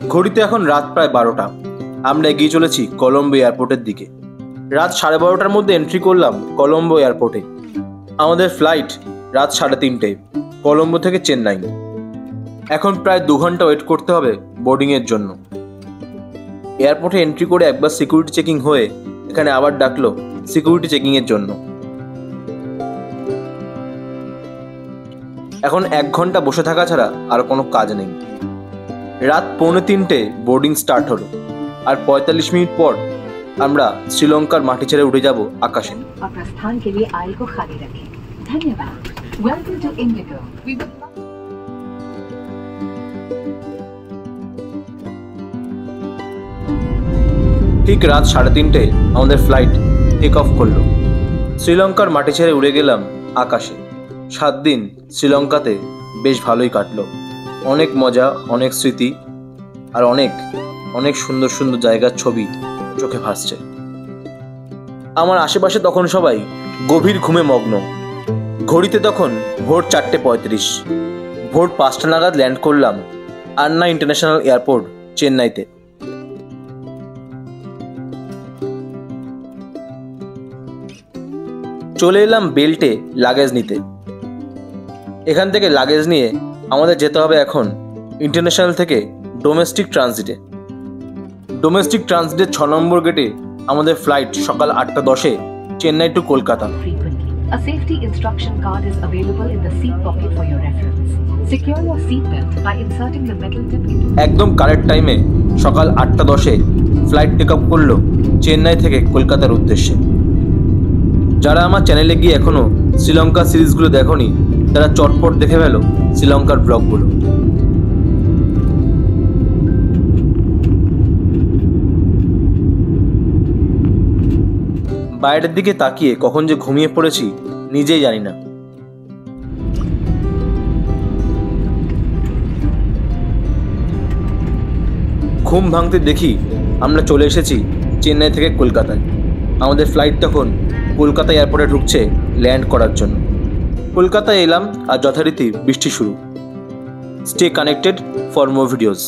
ঘড়িতে এখন রাত প্রায় 12টা। আমরা এগিয়ে চলেছি কলম্বো এয়ারপোর্টের দিকে। রাত 12:30টার মধ্যে এন্ট্রি করলাম কলম্বো এয়ারপোর্টে। আমাদের ফ্লাইট রাত 3:30টায় কলম্বো থেকে চেন্নাই। এখন প্রায় 2 ঘন্টা ওয়েট করতে হবে বোর্ডিংয়ের জন্য। এয়ারপোর্টে এন্ট্রি করে একবার সিকিউরিটি চেকিং হয়ে এখানে আবার ডাকলো সিকিউরিটি চেকিংয়ের জন্য। এখন 1 ঘন্টা বসে থাকা ছাড়া আর কোনো কাজ নেই। রাত 2:45 বোর্ডিং স্টার্ট হলো, আর 45 মিনিট পর আমরা শ্রীলঙ্কার মাটি ছেড়ে উঠে যাব আকাশে। ঠিক রাত 3:30 আমাদের ফ্লাইট টেক অফ করলো। শ্রীলঙ্কার মাটি ছেড়ে উড়ে গেলাম আকাশে। 7 দিন শ্রীলঙ্কাতে বেশ ভালোই কাটলো। অনেক মজা, অনেক স্মৃতি, আর অনেক অনেক সুন্দর সুন্দর জায়গার ছবি চোখে ভাসছে। আমার আশেপাশে তখন সবাই গভীর ঘুমে মগ্ন। ঘড়িতে তখন ভোর 4:35। ভোর 5টা নাগাদ ল্যান্ড করলাম আন্না ইন্টারন্যাশনাল এয়ারপোর্ট চেন্নাইতে। চলে এলাম বেল্টে লাগেজ নিতে। এখান থেকে লাগেজ নিয়ে আমাদের যেতে হবে এখন ইন্টারন্যাশনাল থেকে ডোমেস্টিক ট্রানজিটে। ডোমেস্টিক ট্রানজিটের 6 নম্বর গেটে আমাদের ফ্লাইট সকাল 8:10 Chennai to Kolkata. A safety instruction card is available in the seat pocket for your reference. Secure your seat belt by inserting the metal tip into একদম কারেক্ট টাইমে সকাল 8:10 ফ্লাইট টেক অফ করলো চেন্নাই থেকে কলকাতার উদ্দেশ্যে। যারা আমার চ্যানেলে গিয়ে এখনো শ্রীলঙ্কা সিরিজগুলো দেখোনি, তারা চটপট দেখে ফেলো শ্রীলঙ্কার ব্লগগুলো। বাইরের দিকে তাকিয়ে কখন যে ঘুমিয়ে পড়েছি নিজেই জানি না। ঘুম ভাঙতে দেখি আমরা চলে এসেছি চেন্নাই থেকে কলকাতায়। আমাদের ফ্লাইট তখন কলকাতা এয়ারপোর্টে ঢুকছে ল্যান্ড করার জন্য। কলকাতায় এলাম আর যথারীতি বৃষ্টি শুরু। Stay connected for more videos.